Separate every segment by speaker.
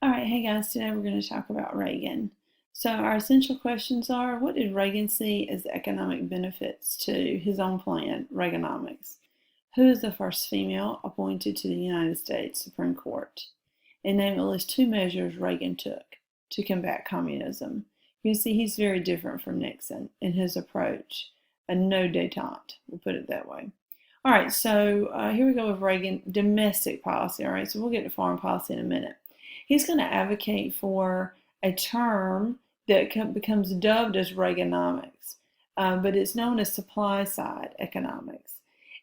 Speaker 1: All right, hey guys, today we're going to talk about Reagan. So, our essential questions are: what did Reagan see as the economic benefits to his own plan, Reaganomics? Who is the first female appointed to the United States Supreme Court? And name at least two measures Reagan took to combat communism. You can see he's very different from Nixon in his approach. A no detente, we'll put it that way. All right, so here we go with Reagan, domestic policy. All right, so we'll get to foreign policy in a minute. He's going to advocate for a term that becomes dubbed as Reaganomics, but it's known as supply side economics.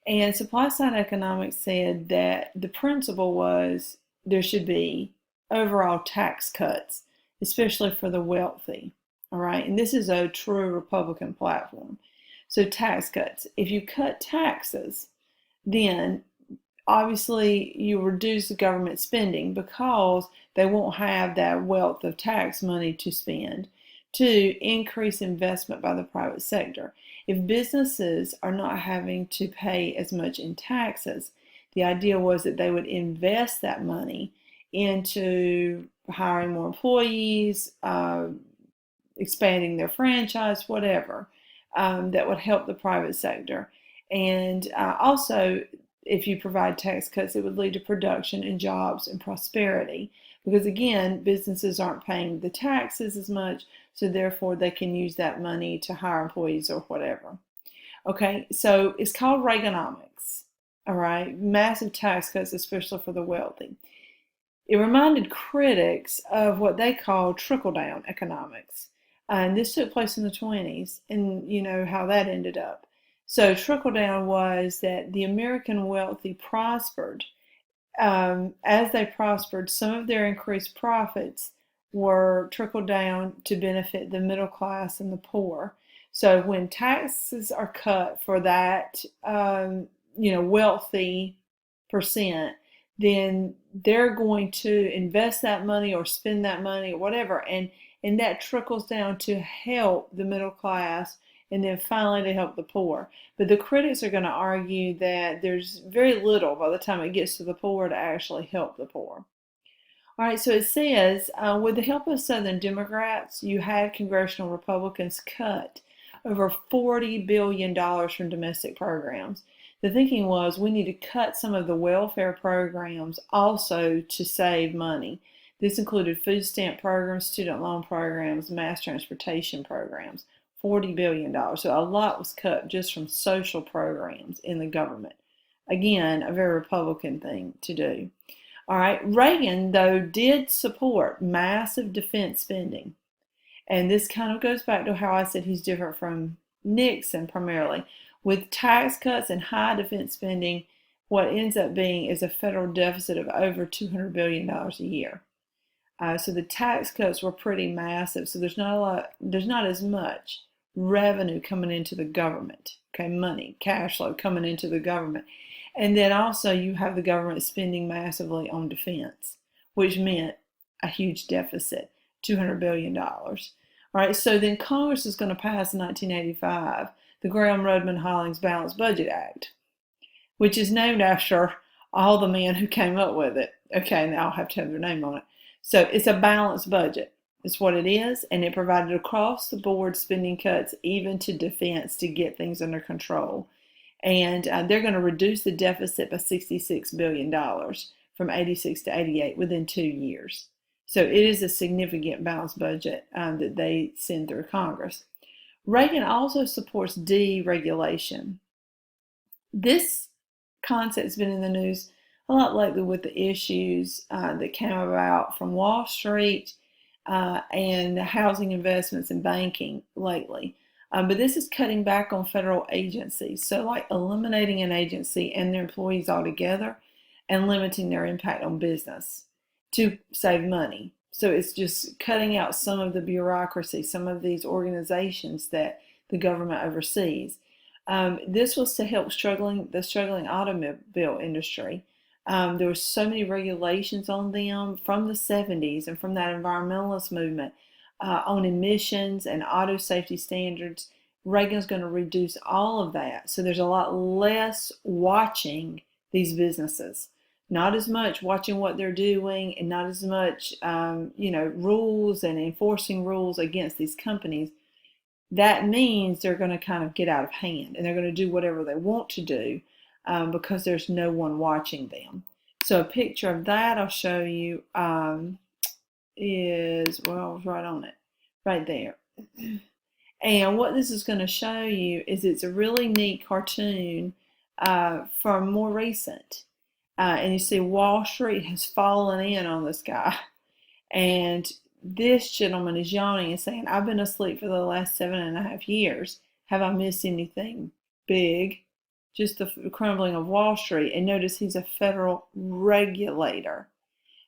Speaker 1: And supply side economics said that the principle was there should be overall tax cuts, especially for the wealthy. All right, and this is a true Republican platform. So, tax cuts. If you cut taxes, then obviously you reduce the government spending because they won't have that wealth of tax money to spend to increase investment by the private sector. If businesses are not having to pay as much in taxes, the idea was that they would invest that money into hiring more employees, expanding their franchise, whatever, that would help the private sector. And also, if you provide tax cuts, it would lead to production and jobs and prosperity. Because again, businesses aren't paying the taxes as much, so therefore they can use that money to hire employees or whatever. Okay, so it's called Reaganomics. All right, massive tax cuts, especially for the wealthy. It reminded critics of what they call trickle-down economics. And this took place in the 20s, and you know how that ended up. So trickle-down was that the American wealthy prospered. As they prospered, some of their increased profits were trickled down to benefit the middle class and the poor. So when taxes are cut for that, wealthy percent, then they're going to invest that money or spend that money or whatever, and that trickles down to help the middle class and then finally to help the poor. But the critics are going to argue that there's very little by the time it gets to the poor to actually help the poor. All right, so it says, with the help of Southern Democrats, you had congressional Republicans cut over $40 billion from domestic programs. The thinking was we need to cut some of the welfare programs also to save money. This included food stamp programs, student loan programs, mass transportation programs. $40 billion. So a lot was cut just from social programs in the government. Again, a very Republican thing to do. All right, Reagan, though, did support massive defense spending. And this kind of goes back to how I said he's different from Nixon primarily. With tax cuts and high defense spending, what ends up being is a federal deficit of over $200 billion a year. So the tax cuts were pretty massive. So there's not as much revenue coming into the government, okay, money, cash flow coming into the government. And then also you have the government spending massively on defense, which meant a huge deficit, $200 billion. All right, so then Congress is going to pass in 1985 the Graham-Rudman-Hollings Balanced Budget Act, which is named after all the men who came up with it. Okay, now I'll have to have their name on it. So it's a balanced budget. It's what it is, and it provided across the board spending cuts, even to defense, to get things under control. And they're going to reduce the deficit by $66 billion from 86 to 88 within 2 years. So it is a significant balanced budget that they send through Congress. Reagan also supports deregulation. This concept has been in the news a lot lately with the issues that came about from Wall Street and housing investments and banking lately. But this is cutting back on federal agencies. So like eliminating an agency and their employees altogether and limiting their impact on business to save money. So it's just cutting out some of the bureaucracy, some of these organizations that the government oversees. This was to help the struggling automobile industry. There were so many regulations on them from the 70s and from that environmentalist movement on emissions and auto safety standards. Reagan's going to reduce all of that. So there's a lot less watching these businesses. not as much watching what they're doing, and not as much, rules and enforcing rules against these companies. That means they're going to kind of get out of hand, and they're going to do whatever they want to do, because there's no one watching them. So a picture of that I'll show you, is, well, I was right on it, right there. And what this is going to show you is it's a really neat cartoon, from more recent. And you see Wall Street has fallen in on this guy. And this gentleman is yawning and saying, I've been asleep for the last 7.5 years. Have I missed anything big? Just the crumbling of Wall Street. And notice he's a federal regulator.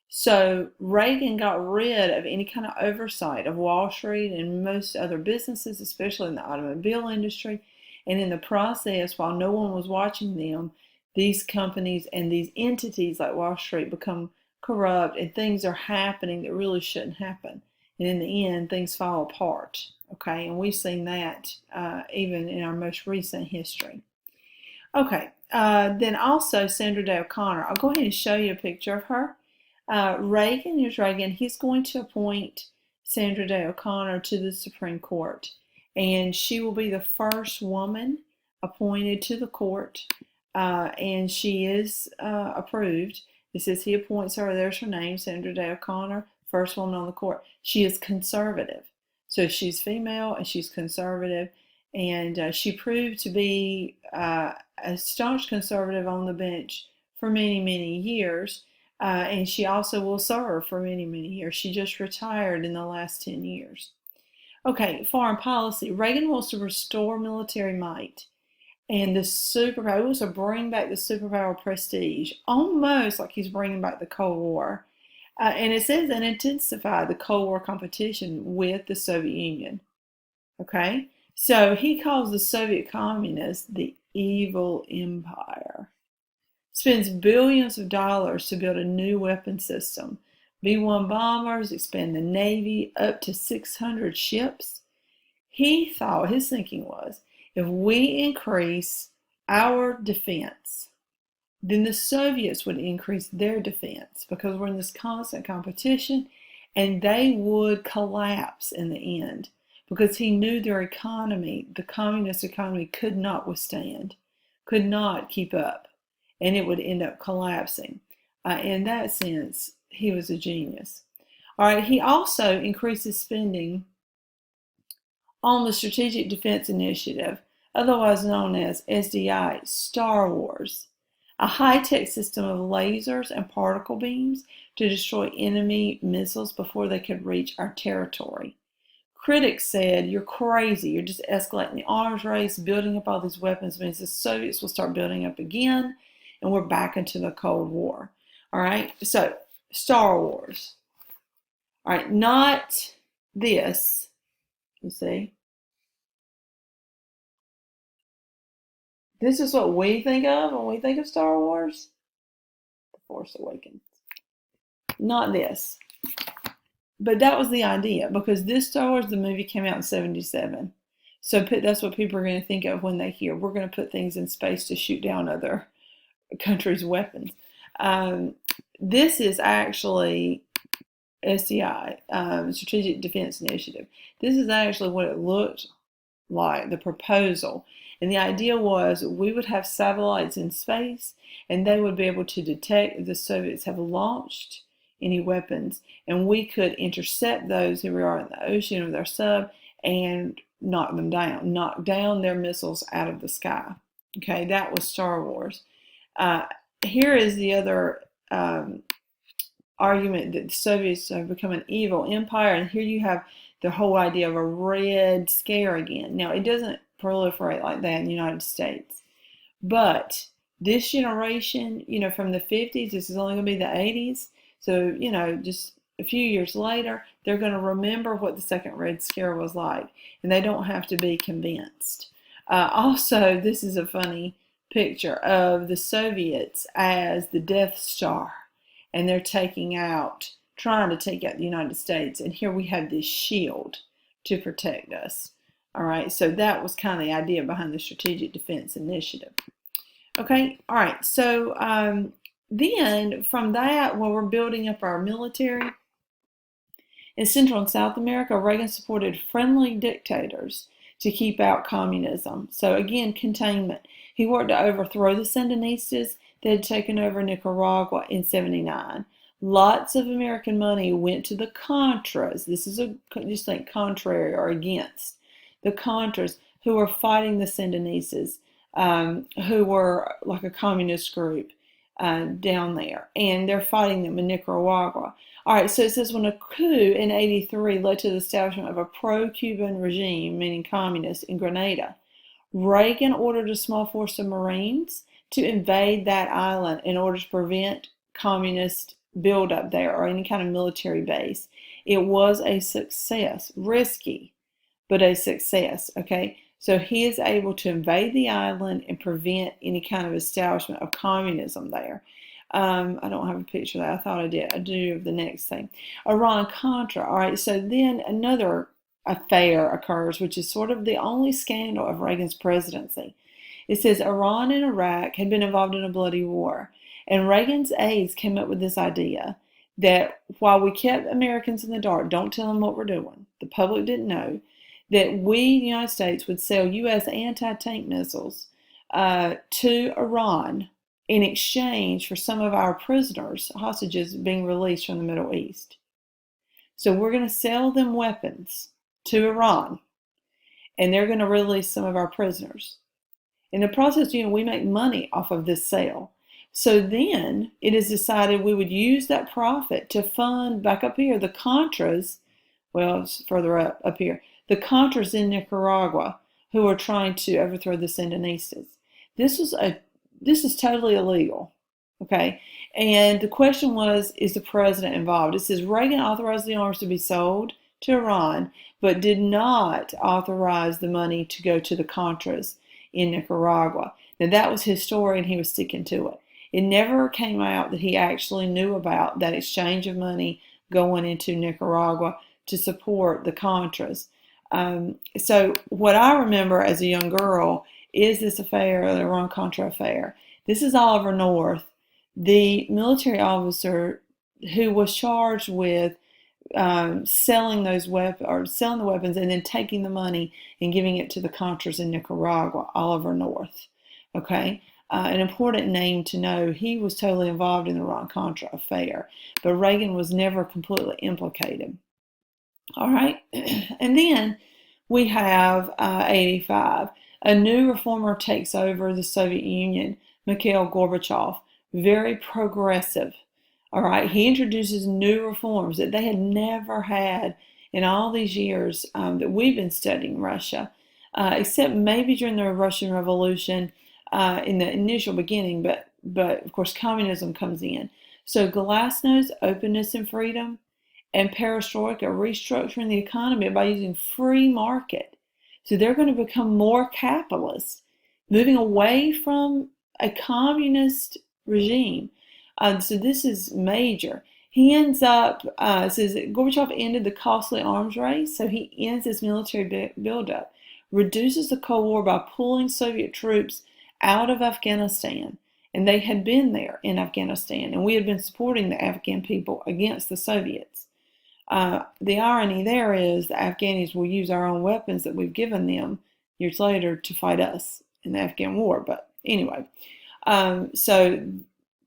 Speaker 1: So Reagan got rid of any kind of oversight of Wall Street and most other businesses, especially in the automobile industry. And in the process, while no one was watching them, these companies and these entities like Wall Street become corrupt, and things are happening that really shouldn't happen. And in the end, things fall apart. Okay, and we've seen that, even in our most recent history. Okay, then also Sandra Day O'Connor. I'll go ahead and show you a picture of her. Reagan, here's Reagan. He's going to appoint Sandra Day O'Connor to the Supreme Court, and she will be the first woman appointed to the court, and she is approved. It says he appoints her. There's her name, Sandra Day O'Connor, first woman on the court. She is conservative, so she's female and she's conservative, and she proved to be a staunch conservative on the bench for many, many years. And she also will serve for many, many years. She just retired in the last 10 years. Okay, foreign policy. Reagan wants to restore military might and the superpower. He wants to bring back the superpower prestige, almost like he's bringing back the Cold War. And it says, and intensify the Cold War competition with the Soviet Union. Okay, so he calls the Soviet communists the evil empire. Spends billions of dollars to build a new weapon system. B-1 bombers, expand the Navy up to 600 ships. He thought, his thinking was, if we increase our defense, then the Soviets would increase their defense, because we're in this constant competition, and they would collapse in the end, because he knew their economy, the communist economy, could not withstand, could not keep up, and it would end up collapsing. In that sense, he was a genius. All right, he also increases spending on the Strategic Defense Initiative, otherwise known as SDI, Star Wars, a high-tech system of lasers and particle beams to destroy enemy missiles before they could reach our territory. Critics said, you're crazy, you're just escalating the arms race, building up all these weapons means the Soviets will start building up again, and we're back into the Cold War. All right, so Star Wars. All right, not this, you see. This is what we think of when we think of Star Wars. The Force Awakens. Not this. But that was the idea, because this Star Wars, the movie came out in 1977. So that's what people are going to think of when they hear, we're going to put things in space to shoot down other countries' weapons. This is actually SDI, Strategic Defense Initiative. This is actually what it looked like, the proposal. And the idea was we would have satellites in space, and they would be able to detect if the Soviets have launched any weapons, and we could intercept those. Here we are in the ocean with our sub, and knock them down, knock down their missiles out of the sky. Okay, that was Star Wars. Here is the other argument that the Soviets have become an evil empire, and here you have the whole idea of a Red Scare again. Now, it doesn't proliferate like that in the United States, but this generation, from the 50s, this is only going to be the 80s, so, just a few years later, they're going to remember what the second Red Scare was like, and they don't have to be convinced. Also, this is a funny picture of the Soviets as the Death Star, and they're trying to take out the United States, and here we have this shield to protect us. All right, so that was kind of the idea behind the Strategic Defense Initiative. Okay, all right, so then from that, when we're building up our military, in Central and South America, Reagan supported friendly dictators to keep out communism. So again, containment. He worked to overthrow the Sandinistas that had taken over Nicaragua in '79. Lots of American money went to the Contras. This is just think contrary or against. The Contras who were fighting the Sandinistas, who were like a communist group down there. And they're fighting them in Nicaragua. All right, so it says when a coup in '83 led to the establishment of a pro-Cuban regime, meaning communist, in Grenada, Reagan ordered a small force of Marines to invade that island in order to prevent communist buildup there or any kind of military base. It was a success, risky, but a success, okay? So he is able to invade the island and prevent any kind of establishment of communism there. I don't have a picture of that. I thought I did. I do the next thing. Iran-Contra. All right, so then another affair occurs, which is sort of the only scandal of Reagan's presidency. It says Iran and Iraq had been involved in a bloody war, and Reagan's aides came up with this idea that while we kept Americans in the dark, don't tell them what we're doing, the public didn't know, that we, the United States, would sell U.S. anti-tank missiles to Iran in exchange for some of our prisoners, hostages, being released from the Middle East. So we're going to sell them weapons to Iran, and they're going to release some of our prisoners. In the process, we make money off of this sale. So then it is decided we would use that profit to fund, back up here, the Contras, well, it's further up here, the Contras in Nicaragua who are trying to overthrow the Sandinistas. This is totally illegal, okay? And the question was, is the president involved? It says Reagan authorized the arms to be sold to Iran, but did not authorize the money to go to the Contras in Nicaragua. Now that was his story and he was sticking to it. It never came out that he actually knew about that exchange of money going into Nicaragua to support the Contras. So what I remember as a young girl is this affair, the Iran-Contra affair. This is Oliver North, the military officer who was charged with selling those weapons, or selling the weapons, and then taking the money and giving it to the Contras in Nicaragua. Oliver North. Okay, an important name to know. He was totally involved in the Iran-Contra affair, but Reagan was never completely implicated. All right, and then we have '85. A new reformer takes over the Soviet Union, Mikhail Gorbachev, very progressive. All right, he introduces new reforms that they had never had in all these years that we've been studying Russia, except maybe during the Russian Revolution in the initial beginning, but of course communism comes in. So glasnost, openness and freedom, and perestroika, restructuring the economy by using free market. So they're going to become more capitalist, moving away from a communist regime. So this is major. He ends up, says that Gorbachev ended the costly arms race, so he ends this military buildup, reduces the Cold War by pulling Soviet troops out of Afghanistan. And they had been there in Afghanistan, and we had been supporting the Afghan people against the Soviets. The irony there is the Afghanis will use our own weapons that we've given them years later to fight us in the Afghan war. But anyway, so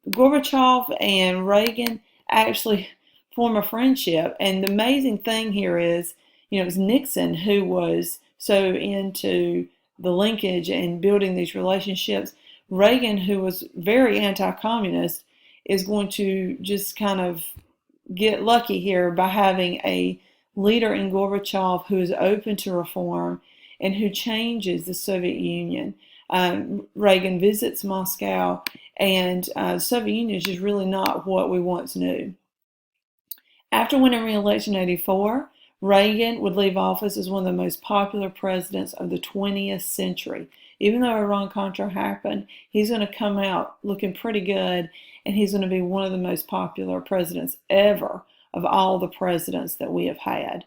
Speaker 1: Gorbachev and Reagan actually form a friendship. And the amazing thing here is, it was Nixon who was so into the linkage and building these relationships. Reagan, who was very anti-communist, is going to just kind of get lucky here by having a leader in Gorbachev who is open to reform and who changes the Soviet Union. Reagan visits Moscow, and the Soviet Union is just really not what we once knew. After winning re-election in '84, Reagan would leave office as one of the most popular presidents of the 20th century. Even though Iran-Contra happened, he's going to come out looking pretty good, and he's going to be one of the most popular presidents ever of all the presidents that we have had.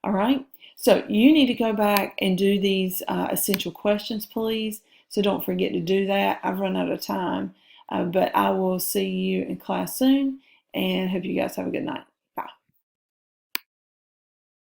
Speaker 1: All right? So you need to go back and do these essential questions, please. So don't forget to do that. I've run out of time. But I will see you in class soon and hope you guys have a good night.